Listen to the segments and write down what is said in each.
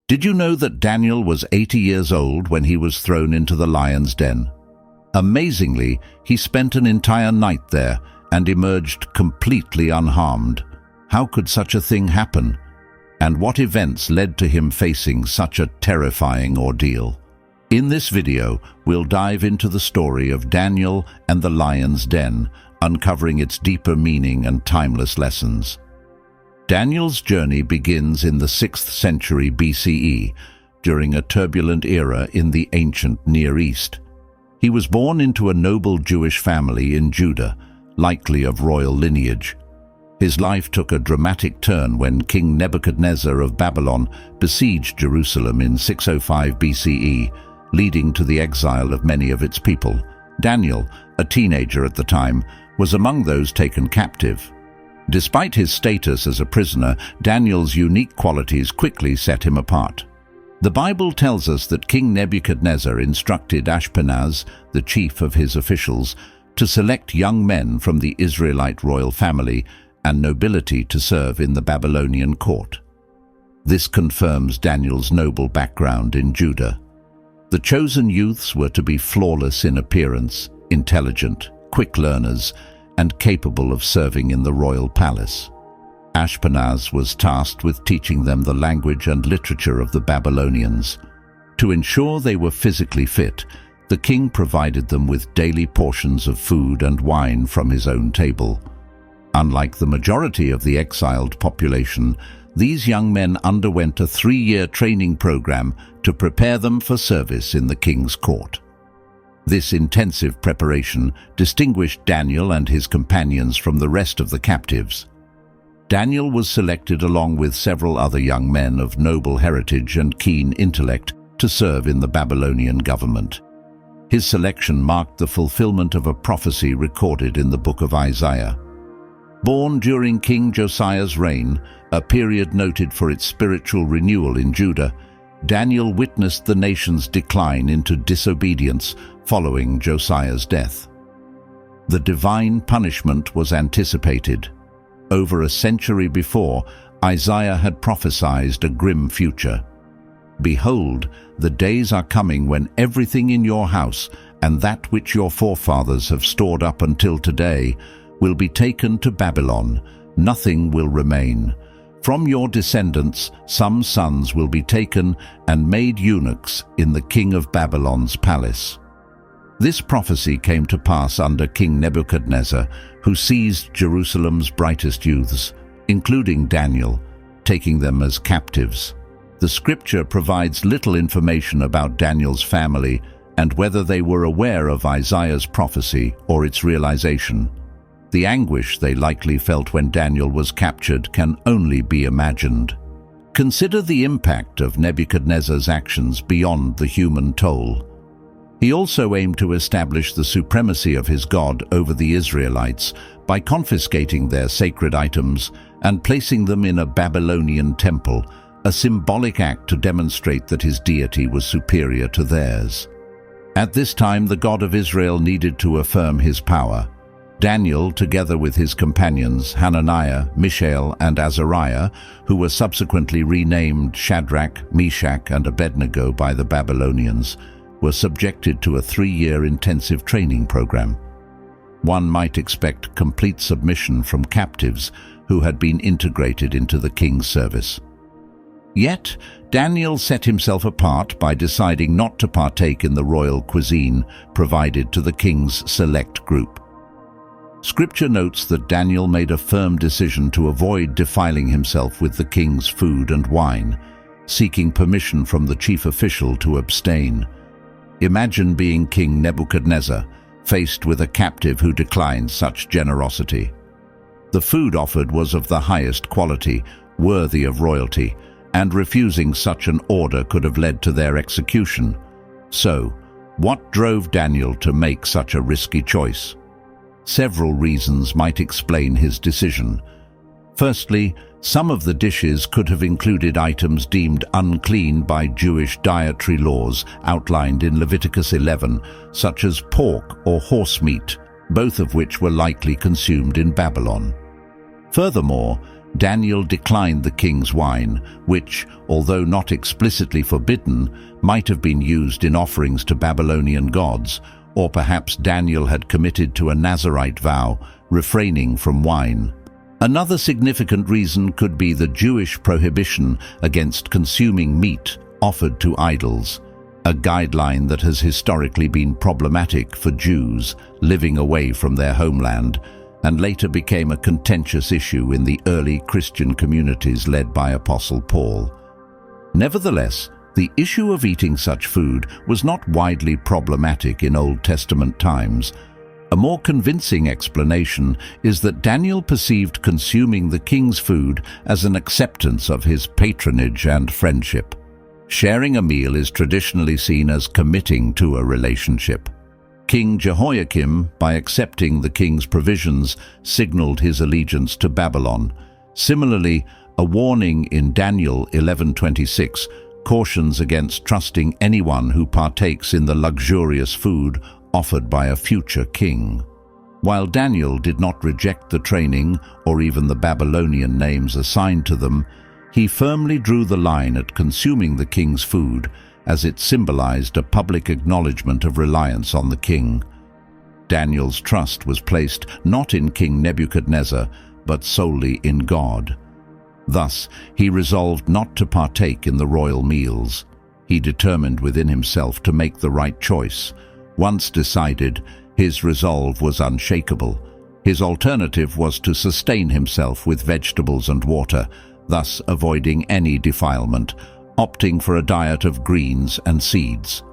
Did you know that Daniel was 80 years old when he was thrown into the lion's den? Amazingly, he spent an entire night there and emerged completely unharmed. How could such a thing happen? And what events led to him facing such a terrifying ordeal? In this video, we'll dive into the story of Daniel and the lion's den, uncovering its deeper meaning and timeless lessons. Daniel's journey begins in the 6th century BCE, during a turbulent era in the ancient Near East. He was born into a noble Jewish family in Judah, likely of royal lineage. His life took a dramatic turn when King Nebuchadnezzar of Babylon besieged Jerusalem in 605 BCE, leading to the exile of many of its people. Daniel, a teenager at the time, was among those taken captive. Despite his status as a prisoner, Daniel's unique qualities quickly set him apart. The Bible tells us that King Nebuchadnezzar instructed Ashpenaz, the chief of his officials, to select young men from the Israelite royal family and nobility to serve in the Babylonian court. This confirms Daniel's noble background in Judah. The chosen youths were to be flawless in appearance, intelligent, quick learners, and capable of serving in the royal palace. Ashpenaz was tasked with teaching them the language and literature of the Babylonians. To ensure they were physically fit, the king provided them with daily portions of food and wine from his own table. Unlike the majority of the exiled population, these young men underwent a 3-year training program to prepare them for service in the king's court. This intensive preparation distinguished Daniel and his companions from the rest of the captives. Daniel was selected along with several other young men of noble heritage and keen intellect to serve in the Babylonian government. His selection marked the fulfillment of a prophecy recorded in the book of Isaiah. Born during King Josiah's reign, a period noted for its spiritual renewal in Judah, Daniel witnessed the nation's decline into disobedience following Josiah's death. The divine punishment was anticipated. Over a century before, Isaiah had prophesied a grim future. "Behold, the days are coming when everything in your house and that which your forefathers have stored up until today will be taken to Babylon. Nothing will remain. From your descendants, some sons will be taken and made eunuchs in the king of Babylon's palace." This prophecy came to pass under King Nebuchadnezzar, who seized Jerusalem's brightest youths, including Daniel, taking them as captives. The scripture provides little information about Daniel's family and whether they were aware of Isaiah's prophecy or its realization. The anguish they likely felt when Daniel was captured can only be imagined. Consider the impact of Nebuchadnezzar's actions beyond the human toll. He also aimed to establish the supremacy of his God over the Israelites by confiscating their sacred items and placing them in a Babylonian temple, a symbolic act to demonstrate that his deity was superior to theirs. At this time, the God of Israel needed to affirm his power. Daniel, together with his companions Hananiah, Mishael, and Azariah, who were subsequently renamed Shadrach, Meshach, and Abednego by the Babylonians, were subjected to a 3-year intensive training program. One might expect complete submission from captives who had been integrated into the king's service. Yet, Daniel set himself apart by deciding not to partake in the royal cuisine provided to the king's select group. Scripture notes that Daniel made a firm decision to avoid defiling himself with the king's food and wine, seeking permission from the chief official to abstain. Imagine being King Nebuchadnezzar, faced with a captive who declined such generosity. The food offered was of the highest quality, worthy of royalty, and refusing such an order could have led to their execution. So, what drove Daniel to make such a risky choice? Several reasons might explain his decision. Firstly, some of the dishes could have included items deemed unclean by Jewish dietary laws outlined in Leviticus 11, such as pork or horse meat, both of which were likely consumed in Babylon. Furthermore, Daniel declined the king's wine, which, although not explicitly forbidden, might have been used in offerings to Babylonian gods, or perhaps Daniel had committed to a Nazirite vow, refraining from wine. Another significant reason could be the Jewish prohibition against consuming meat offered to idols, a guideline that has historically been problematic for Jews living away from their homeland, and later became a contentious issue in the early Christian communities led by Apostle Paul. Nevertheless, the issue of eating such food was not widely problematic in Old Testament times. A more convincing explanation is that Daniel perceived consuming the king's food as an acceptance of his patronage and friendship. Sharing a meal is traditionally seen as committing to a relationship. King Jehoiakim, by accepting the king's provisions, signaled his allegiance to Babylon. Similarly, a warning in Daniel 11:26 cautions against trusting anyone who partakes in the luxurious food offered by a future king. While Daniel did not reject the training or even the Babylonian names assigned to them, he firmly drew the line at consuming the king's food, as it symbolized a public acknowledgement of reliance on the king. Daniel's trust was placed not in King Nebuchadnezzar, but solely in God. Thus, he resolved not to partake in the royal meals. He determined within himself to make the right choice. Once decided, his resolve was unshakable. His alternative was to sustain himself with vegetables and water, thus avoiding any defilement, opting for a diet of greens and seeds.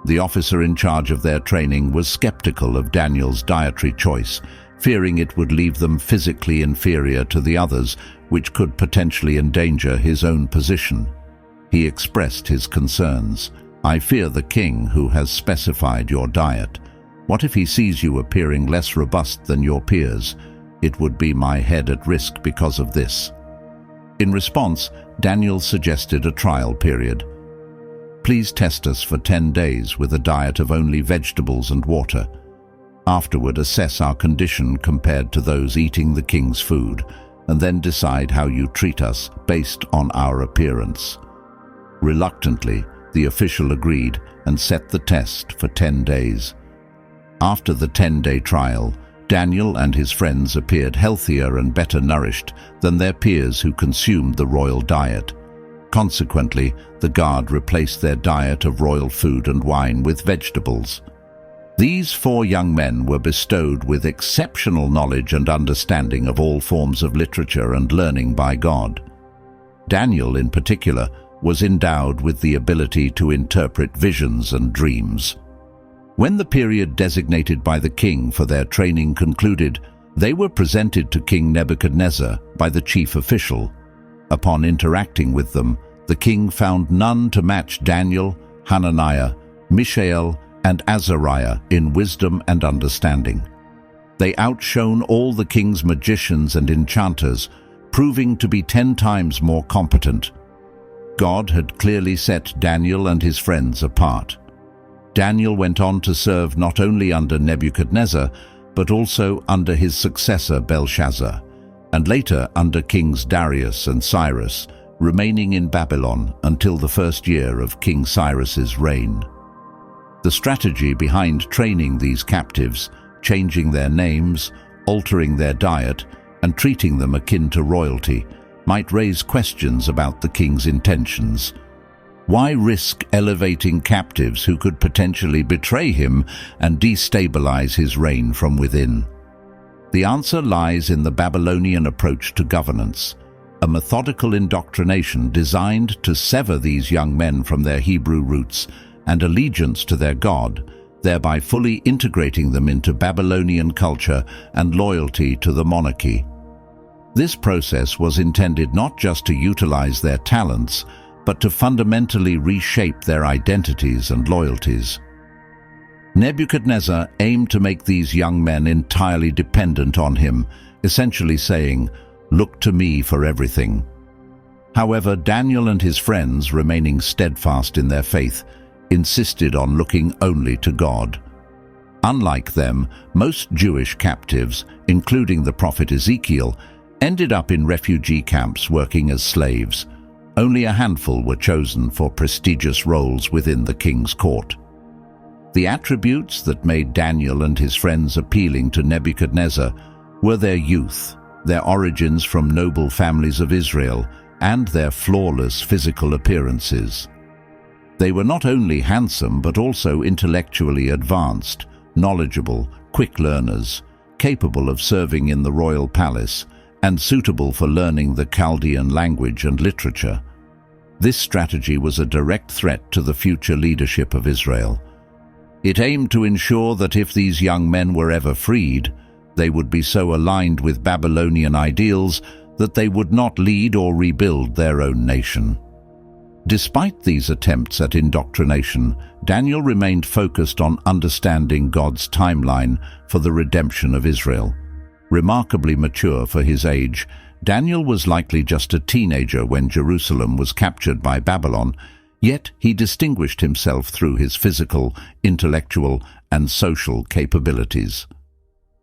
The officer in charge of their training was skeptical of Daniel's dietary choice, fearing it would leave them physically inferior to the others, which could potentially endanger his own position. He expressed his concerns. "I fear the king who has specified your diet. What if he sees you appearing less robust than your peers? It would be my head at risk because of this." In response, Daniel suggested a trial period. "Please test us for 10 days with a diet of only vegetables and water. Afterward, assess our condition compared to those eating the king's food, and then decide how you treat us based on our appearance." Reluctantly, the official agreed and set the test for 10 days. After the 10-day trial, Daniel and his friends appeared healthier and better nourished than their peers who consumed the royal diet. Consequently, the guard replaced their diet of royal food and wine with vegetables. These 4 young men were bestowed with exceptional knowledge and understanding of all forms of literature and learning by God. Daniel, in particular, was endowed with the ability to interpret visions and dreams. When the period designated by the king for their training concluded, they were presented to King Nebuchadnezzar by the chief official. Upon interacting with them, the king found none to match Daniel, Hananiah, Mishael, and Azariah in wisdom and understanding. They outshone all the king's magicians and enchanters, proving to be 10 times more competent. God had clearly set Daniel and his friends apart. Daniel went on to serve not only under Nebuchadnezzar, but also under his successor Belshazzar, and later under kings Darius and Cyrus, remaining in Babylon until the first year of King Cyrus's reign. The strategy behind training these captives, changing their names, altering their diet, and treating them akin to royalty, might raise questions about the king's intentions. Why risk elevating captives who could potentially betray him and destabilize his reign from within? The answer lies in the Babylonian approach to governance, a methodical indoctrination designed to sever these young men from their Hebrew roots and allegiance to their God, thereby fully integrating them into Babylonian culture and loyalty to the monarchy. This process was intended not just to utilize their talents, but to fundamentally reshape their identities and loyalties. Nebuchadnezzar aimed to make these young men entirely dependent on him, essentially saying, "Look to me for everything." However, Daniel and his friends, remaining steadfast in their faith, insisted on looking only to God. Unlike them, most Jewish captives, including the prophet Ezekiel, ended up in refugee camps working as slaves. Only a handful were chosen for prestigious roles within the king's court. The attributes that made Daniel and his friends appealing to Nebuchadnezzar were their youth, their origins from noble families of Israel, and their flawless physical appearances. They were not only handsome but also intellectually advanced, knowledgeable, quick learners, capable of serving in the royal palace, and suitable for learning the Chaldean language and literature. This strategy was a direct threat to the future leadership of Israel. It aimed to ensure that if these young men were ever freed, they would be so aligned with Babylonian ideals that they would not lead or rebuild their own nation. Despite these attempts at indoctrination, Daniel remained focused on understanding God's timeline for the redemption of Israel. Remarkably mature for his age, Daniel was likely just a teenager when Jerusalem was captured by Babylon, yet he distinguished himself through his physical, intellectual, and social capabilities.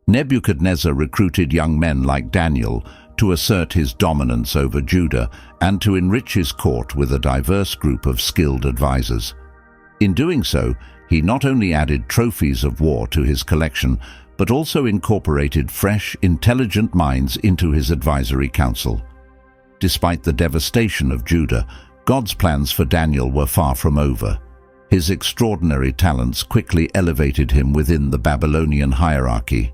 Nebuchadnezzar recruited young men like Daniel to assert his dominance over Judah and to enrich his court with a diverse group of skilled advisors. In doing so, he not only added trophies of war to his collection, but also incorporated fresh, intelligent minds into his advisory council. Despite the devastation of Judah, God's plans for Daniel were far from over. His extraordinary talents quickly elevated him within the Babylonian hierarchy.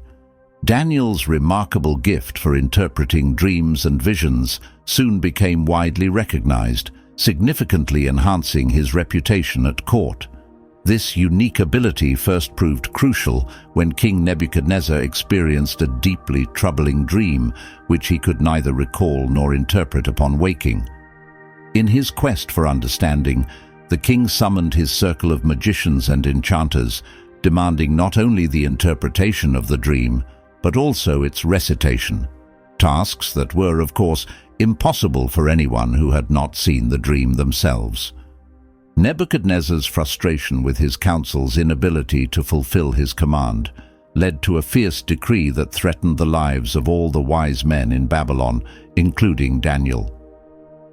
Daniel's remarkable gift for interpreting dreams and visions soon became widely recognized, significantly enhancing his reputation at court. This unique ability first proved crucial when King Nebuchadnezzar experienced a deeply troubling dream, which he could neither recall nor interpret upon waking. In his quest for understanding, the king summoned his circle of magicians and enchanters, demanding not only the interpretation of the dream, but also its recitation, tasks that were, of course, impossible for anyone who had not seen the dream themselves. Nebuchadnezzar's frustration with his council's inability to fulfill his command led to a fierce decree that threatened the lives of all the wise men in Babylon, including Daniel.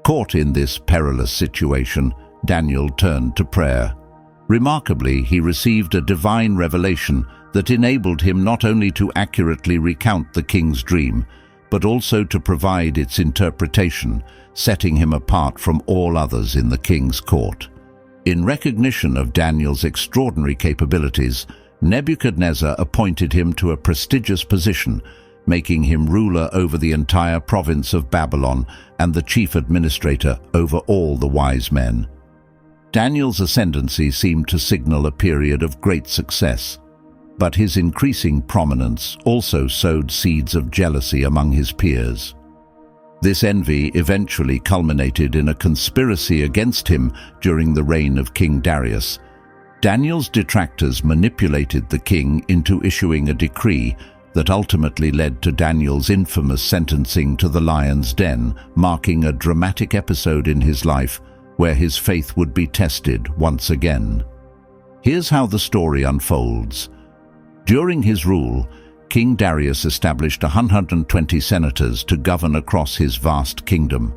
Caught in this perilous situation, Daniel turned to prayer. Remarkably, he received a divine revelation that enabled him not only to accurately recount the king's dream, but also to provide its interpretation, setting him apart from all others in the king's court. In recognition of Daniel's extraordinary capabilities, Nebuchadnezzar appointed him to a prestigious position, making him ruler over the entire province of Babylon and the chief administrator over all the wise men. Daniel's ascendancy seemed to signal a period of great success, but his increasing prominence also sowed seeds of jealousy among his peers. This envy eventually culminated in a conspiracy against him during the reign of King Darius. Daniel's detractors manipulated the king into issuing a decree that ultimately led to Daniel's infamous sentencing to the lion's den, marking a dramatic episode in his life where his faith would be tested once again. Here's how the story unfolds. During his rule, King Darius established 120 senators to govern across his vast kingdom.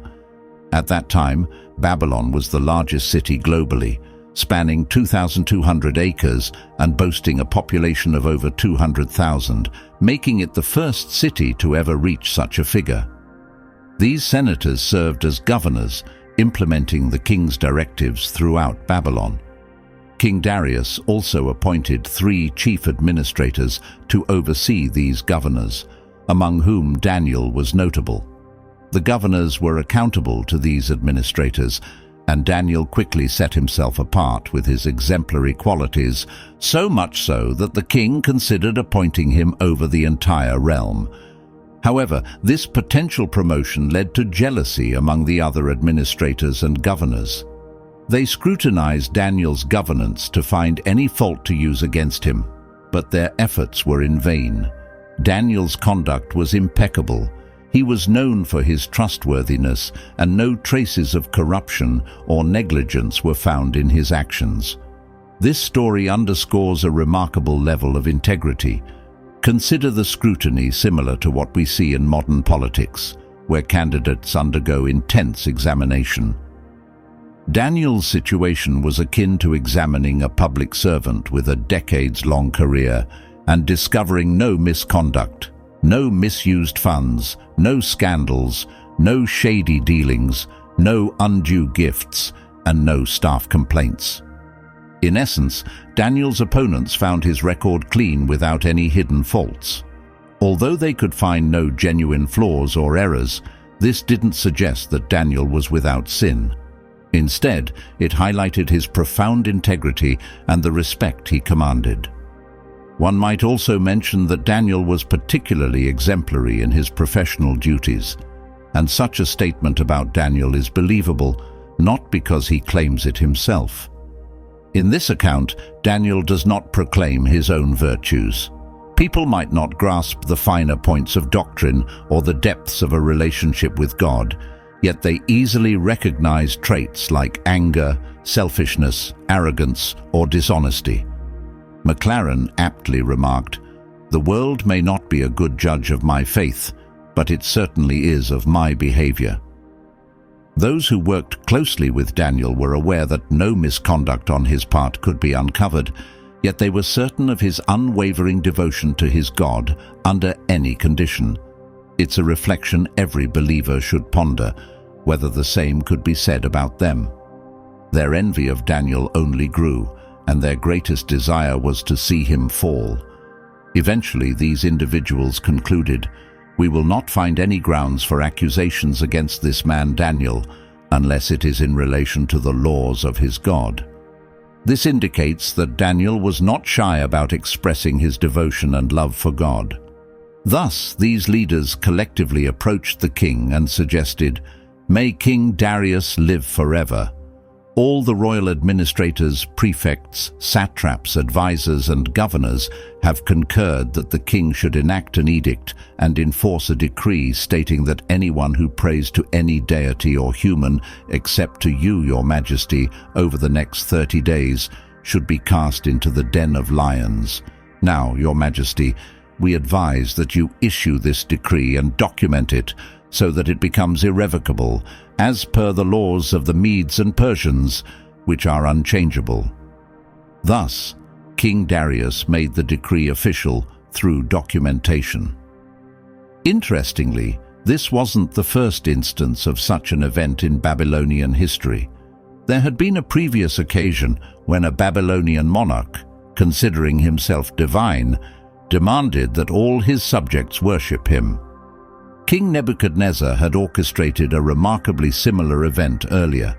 At that time, Babylon was the largest city globally, spanning 2,200 acres and boasting a population of over 200,000, making it the first city to ever reach such a figure. These senators served as governors, implementing the king's directives throughout Babylon. King Darius also appointed 3 chief administrators to oversee these governors, among whom Daniel was notable. The governors were accountable to these administrators, and Daniel quickly set himself apart with his exemplary qualities, so much so that the king considered appointing him over the entire realm. However, this potential promotion led to jealousy among the other administrators and governors. They scrutinized Daniel's governance to find any fault to use against him, but their efforts were in vain. Daniel's conduct was impeccable. He was known for his trustworthiness, and no traces of corruption or negligence were found in his actions. This story underscores a remarkable level of integrity. Consider the scrutiny similar to what we see in modern politics, where candidates undergo intense examination. Daniel's situation was akin to examining a public servant with a decades-long career and discovering no misconduct, no misused funds, no scandals, no shady dealings, no undue gifts, and no staff complaints. In essence, Daniel's opponents found his record clean without any hidden faults. Although they could find no genuine flaws or errors, this didn't suggest that Daniel was without sin. Instead, it highlighted his profound integrity and the respect he commanded. One might also mention that Daniel was particularly exemplary in his professional duties, and such a statement about Daniel is believable not because he claims it himself. In this account, Daniel does not proclaim his own virtues. People might not grasp the finer points of doctrine or the depths of a relationship with God, yet they easily recognize traits like anger, selfishness, arrogance, or dishonesty. McLaren aptly remarked, "The world may not be a good judge of my faith, but it certainly is of my behavior." Those who worked closely with Daniel were aware that no misconduct on his part could be uncovered, yet they were certain of his unwavering devotion to his God under any condition. It's a reflection every believer should ponder, whether the same could be said about them. Their envy of Daniel only grew, and their greatest desire was to see him fall. Eventually, these individuals concluded, "We will not find any grounds for accusations against this man Daniel unless it is in relation to the laws of his God." This indicates that Daniel was not shy about expressing his devotion and love for God. Thus, these leaders collectively approached the king and suggested, "May King Darius live forever." All the royal administrators, prefects, satraps, advisors, and governors have concurred that the king should enact an edict and enforce a decree stating that anyone who prays to any deity or human, except to you, your majesty, over the next 30 days, should be cast into the den of lions. Now, your majesty, we advise that you issue this decree and document it so that it becomes irrevocable, as per the laws of the Medes and Persians, which are unchangeable. Thus, King Darius made the decree official through documentation. Interestingly, this wasn't the first instance of such an event in Babylonian history. There had been a previous occasion when a Babylonian monarch, considering himself divine, demanded that all his subjects worship him. King Nebuchadnezzar had orchestrated a remarkably similar event earlier.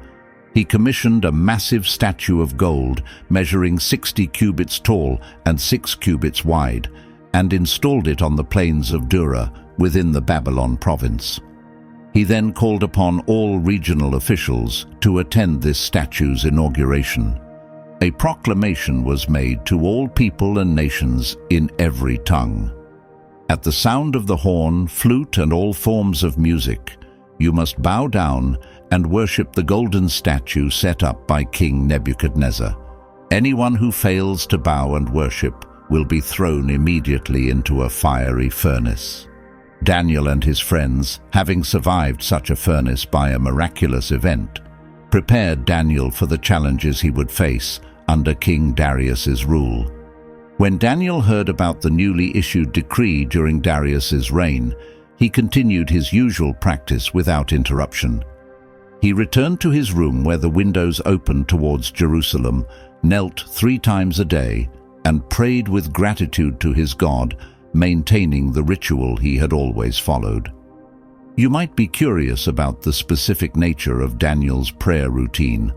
He commissioned a massive statue of gold measuring 60 cubits tall and 6 cubits wide, and installed it on the plains of Dura within the Babylon province. He then called upon all regional officials to attend this statue's inauguration. A proclamation was made to all people and nations in every tongue. At the sound of the horn, flute, and all forms of music, you must bow down and worship the golden statue set up by King Nebuchadnezzar. Anyone who fails to bow and worship will be thrown immediately into a fiery furnace. Daniel and his friends, having survived such a furnace by a miraculous event, prepared Daniel for the challenges he would face under King Darius's rule. When Daniel heard about the newly issued decree during Darius's reign, he continued his usual practice without interruption. He returned to his room where the windows opened towards Jerusalem, knelt 3 times a day, and prayed with gratitude to his God, maintaining the ritual he had always followed. You might be curious about the specific nature of Daniel's prayer routine.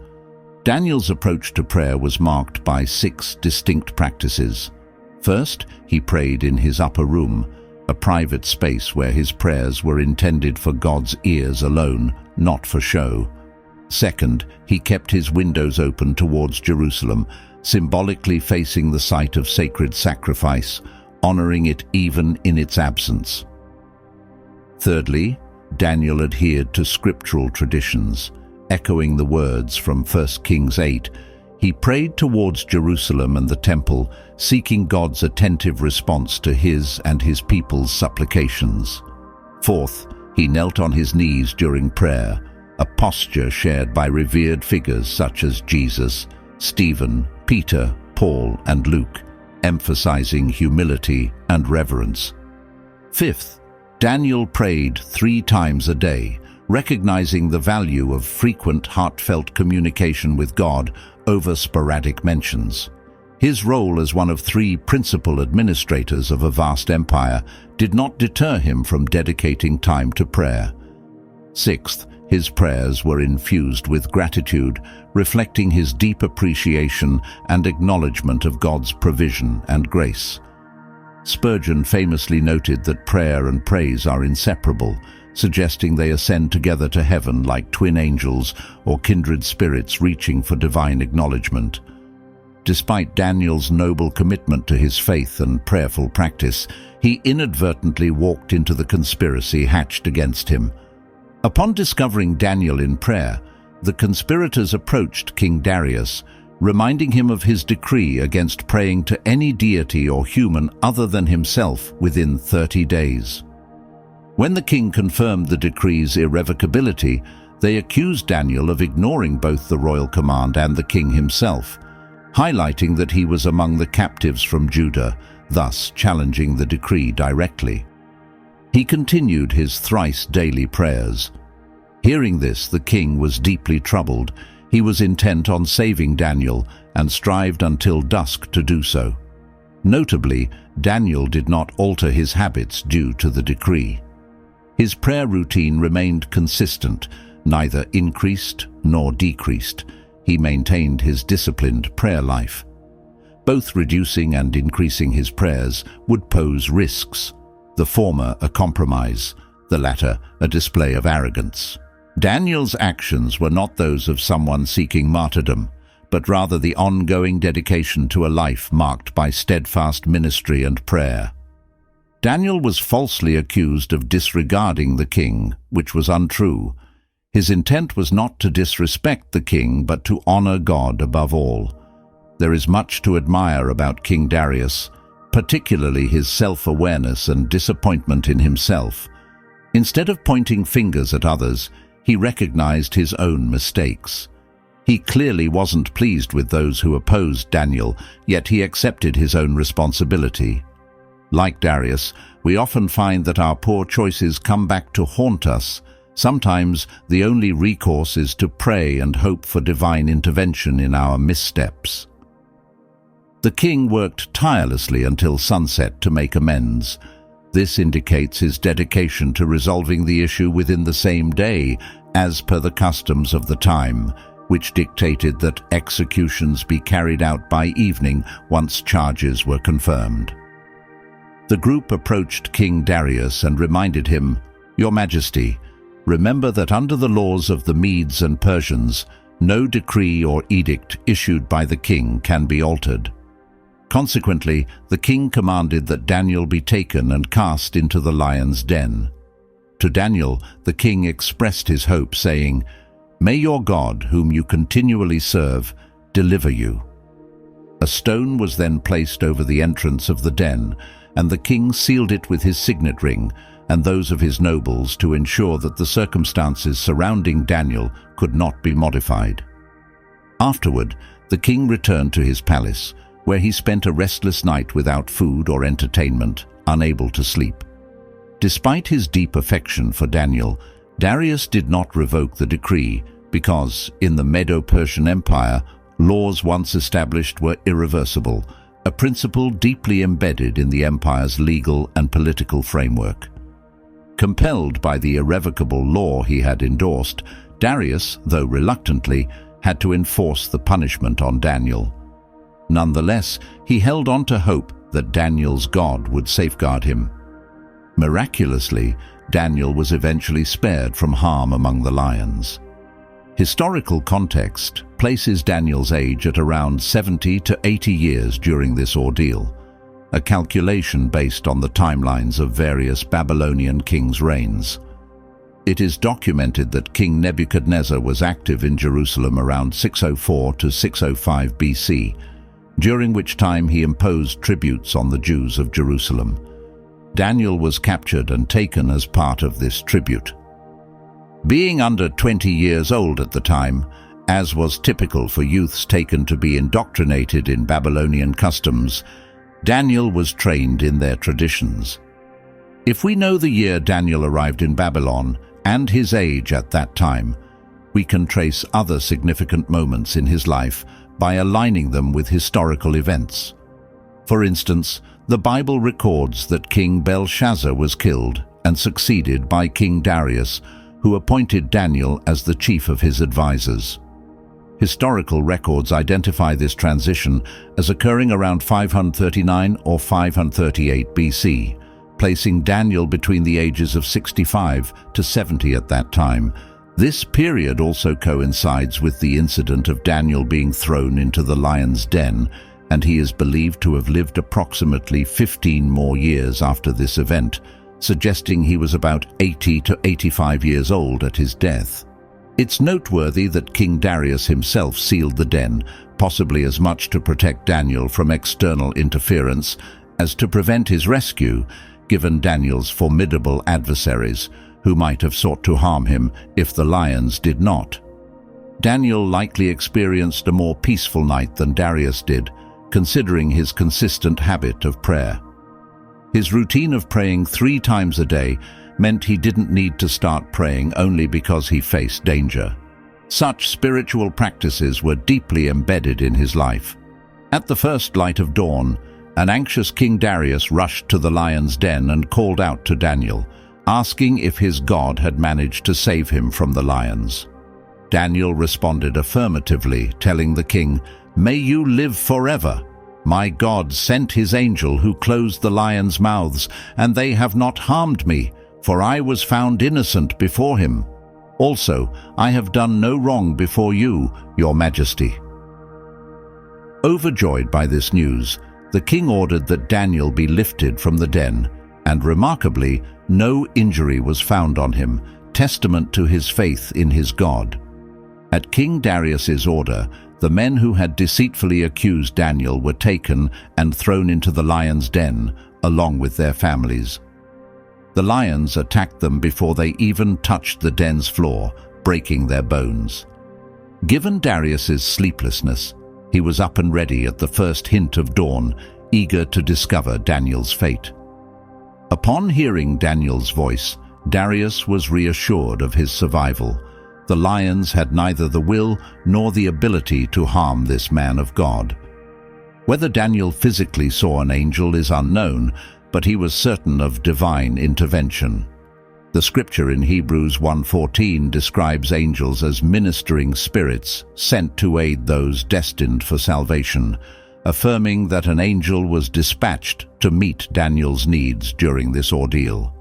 Daniel's approach to prayer was marked by 6 distinct practices. First, he prayed in his upper room, a private space where his prayers were intended for God's ears alone, not for show. Second, he kept his windows open towards Jerusalem, symbolically facing the site of sacred sacrifice, honoring it even in its absence. Thirdly, Daniel adhered to scriptural traditions. Echoing the words from 1 Kings 8, He prayed towards Jerusalem and the temple, seeking God's attentive response to his and his people's supplications. Fourth, he knelt on his knees during prayer, a posture shared by revered figures such as Jesus, Stephen, Peter, Paul, and Luke, emphasizing humility and reverence. Fifth, Daniel prayed 3 times a day, recognizing the value of frequent heartfelt communication with God over sporadic mentions. His role as one of 3 principal administrators of a vast empire did not deter him from dedicating time to prayer. Sixth, his prayers were infused with gratitude, reflecting his deep appreciation and acknowledgement of God's provision and grace. Spurgeon famously noted that prayer and praise are inseparable, suggesting they ascend together to heaven like twin angels or kindred spirits reaching for divine acknowledgement. Despite Daniel's noble commitment to his faith and prayerful practice, he inadvertently walked into the conspiracy hatched against him. Upon discovering Daniel in prayer, the conspirators approached King Darius, reminding him of his decree against praying to any deity or human other than himself within 30 days. When the king confirmed the decree's irrevocability, they accused Daniel of ignoring both the royal command and the king himself, highlighting that he was among the captives from Judah, thus challenging the decree directly. He continued his thrice daily prayers. Hearing this, the king was deeply troubled. He was intent on saving Daniel and strived until dusk to do so. Notably, Daniel did not alter his habits due to the decree. His prayer routine remained consistent, neither increased nor decreased. He maintained his disciplined prayer life. Both reducing and increasing his prayers would pose risks, the former a compromise, the latter a display of arrogance. Daniel's actions were not those of someone seeking martyrdom, but rather the ongoing dedication to a life marked by steadfast ministry and prayer. Daniel was falsely accused of disregarding the king, which was untrue. His intent was not to disrespect the king, but to honor God above all. There is much to admire about King Darius, particularly his self-awareness and disappointment in himself. Instead of pointing fingers at others, he recognized his own mistakes. He clearly wasn't pleased with those who opposed Daniel, yet he accepted his own responsibility. Like Darius, we often find that our poor choices come back to haunt us. Sometimes the only recourse is to pray and hope for divine intervention in our missteps. The king worked tirelessly until sunset to make amends. This indicates his dedication to resolving the issue within the same day, as per the customs of the time, which dictated that executions be carried out by evening once charges were confirmed. The group approached King Darius and reminded him, "Your Majesty, remember that under the laws of the Medes and Persians, no decree or edict issued by the king can be altered." Consequently, the king commanded that Daniel be taken and cast into the lion's den. To Daniel, the king expressed his hope, saying, "May your God, whom you continually serve, deliver you." A stone was then placed over the entrance of the den, and the king sealed it with his signet ring and those of his nobles to ensure that the circumstances surrounding Daniel could not be modified. Afterward, the king returned to his palace, where he spent a restless night without food or entertainment, unable to sleep. Despite his deep affection for Daniel, Darius did not revoke the decree because, in the Medo-Persian Empire, laws once established were irreversible, a principle deeply embedded in the empire's legal and political framework. Compelled by the irrevocable law he had endorsed, Darius, though reluctantly, had to enforce the punishment on Daniel. Nonetheless, he held on to hope that Daniel's God would safeguard him. Miraculously, Daniel was eventually spared from harm among the lions. Historical context places Daniel's age at around 70 to 80 years during this ordeal, a calculation based on the timelines of various Babylonian kings' reigns. It is documented that King Nebuchadnezzar was active in Jerusalem around 604 to 605 BC, during which time he imposed tributes on the Jews of Jerusalem. Daniel was captured and taken as part of this tribute. Being under 20 years old at the time, as was typical for youths taken to be indoctrinated in Babylonian customs, Daniel was trained in their traditions. If we know the year Daniel arrived in Babylon and his age at that time, we can trace other significant moments in his life by aligning them with historical events. For instance, the Bible records that King Belshazzar was killed and succeeded by King Darius, who appointed Daniel as the chief of his advisors. Historical records identify this transition as occurring around 539 or 538 BC, placing Daniel between the ages of 65 to 70 at that time. This period also coincides with the incident of Daniel being thrown into the lion's den, and he is believed to have lived approximately 15 more years after this event, suggesting he was about 80 to 85 years old at his death. It's noteworthy that King Darius himself sealed the den, possibly as much to protect Daniel from external interference as to prevent his rescue, given Daniel's formidable adversaries, who might have sought to harm him if the lions did not. Daniel likely experienced a more peaceful night than Darius did, considering his consistent habit of prayer. His routine of praying 3 times a day meant he didn't need to start praying only because he faced danger. Such spiritual practices were deeply embedded in his life. At the first light of dawn, an anxious King Darius rushed to the lion's den and called out to Daniel, asking if his God had managed to save him from the lions. Daniel responded affirmatively, telling the king, "May you live forever. My God sent his angel who closed the lions' mouths, and they have not harmed me, for I was found innocent before him. Also, I have done no wrong before you, your majesty." Overjoyed by this news, the king ordered that Daniel be lifted from the den, and remarkably, no injury was found on him, testament to his faith in his God. At King Darius's order, the men who had deceitfully accused Daniel were taken and thrown into the lion's den, along with their families. The lions attacked them before they even touched the den's floor, breaking their bones. Given Darius's sleeplessness, he was up and ready at the first hint of dawn, eager to discover Daniel's fate. Upon hearing Daniel's voice, Darius was reassured of his survival. The lions had neither the will nor the ability to harm this man of God. Whether Daniel physically saw an angel is unknown, but he was certain of divine intervention. The scripture in Hebrews 1:14 describes angels as ministering spirits sent to aid those destined for salvation, affirming that an angel was dispatched to meet Daniel's needs during this ordeal.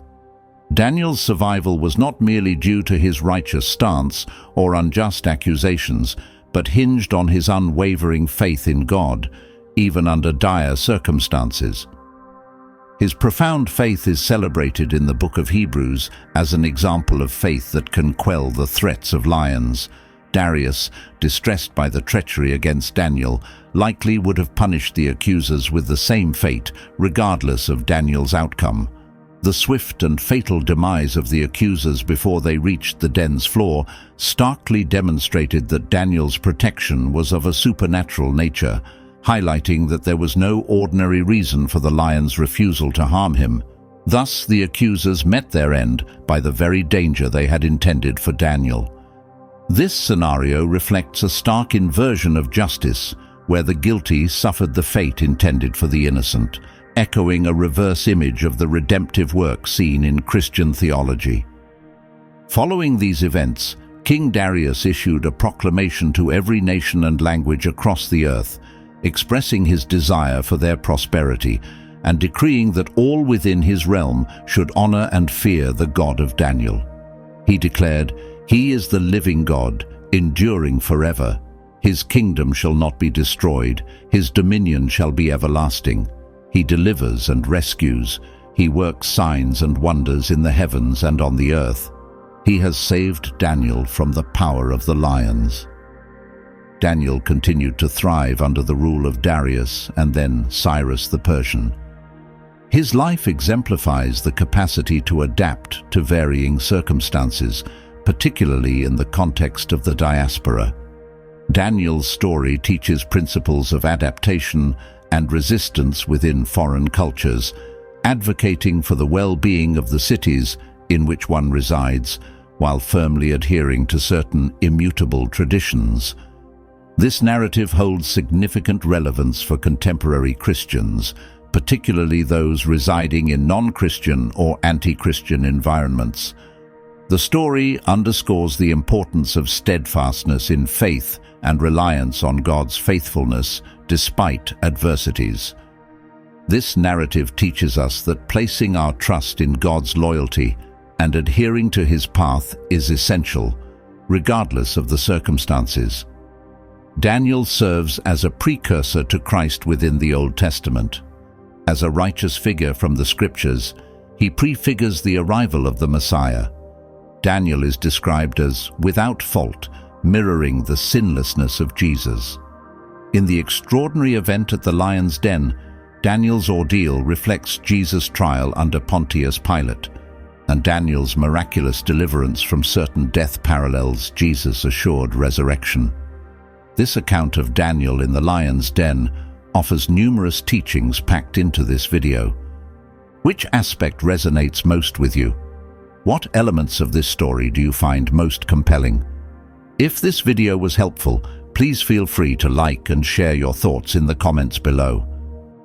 Daniel's survival was not merely due to his righteous stance or unjust accusations, but hinged on his unwavering faith in God, even under dire circumstances. His profound faith is celebrated in the book of Hebrews as an example of faith that can quell the threats of lions. Darius, distressed by the treachery against Daniel, likely would have punished the accusers with the same fate, regardless of Daniel's outcome. The swift and fatal demise of the accusers before they reached the den's floor starkly demonstrated that Daniel's protection was of a supernatural nature, highlighting that there was no ordinary reason for the lions' refusal to harm him. Thus, the accusers met their end by the very danger they had intended for Daniel. This scenario reflects a stark inversion of justice, where the guilty suffered the fate intended for the innocent, echoing a reverse image of the redemptive work seen in Christian theology. Following these events, King Darius issued a proclamation to every nation and language across the earth, expressing his desire for their prosperity and decreeing that all within his realm should honor and fear the God of Daniel. He declared, "He is the living God, enduring forever. His kingdom shall not be destroyed, his dominion shall be everlasting. He delivers and rescues. He works signs and wonders in the heavens and on the earth." He has saved Daniel from the power of the lions. Daniel continued to thrive under the rule of Darius and then Cyrus the Persian. His life exemplifies the capacity to adapt to varying circumstances, particularly in the context of the diaspora. Daniel's story teaches principles of adaptation and resistance within foreign cultures, advocating for the well-being of the cities in which one resides, while firmly adhering to certain immutable traditions. This narrative holds significant relevance for contemporary Christians, particularly those residing in non-Christian or anti-Christian environments. The story underscores the importance of steadfastness in faith and reliance on God's faithfulness despite adversities. This narrative teaches us that placing our trust in God's loyalty and adhering to His path is essential, regardless of the circumstances. Daniel serves as a precursor to Christ within the Old Testament. As a righteous figure from the Scriptures, he prefigures the arrival of the Messiah. Daniel is described as without fault, mirroring the sinlessness of Jesus. In the extraordinary event at the lion's den, Daniel's ordeal reflects Jesus' trial under Pontius Pilate, and Daniel's miraculous deliverance from certain death parallels Jesus' assured resurrection. This account of Daniel in the lion's den offers numerous teachings packed into this video. Which aspect resonates most with you? What elements of this story do you find most compelling? If this video was helpful, please feel free to like and share your thoughts in the comments below.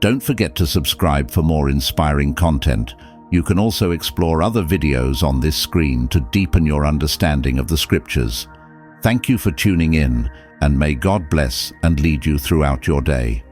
Don't forget to subscribe for more inspiring content. You can also explore other videos on this screen to deepen your understanding of the Scriptures. Thank you for tuning in, and may God bless and lead you throughout your day.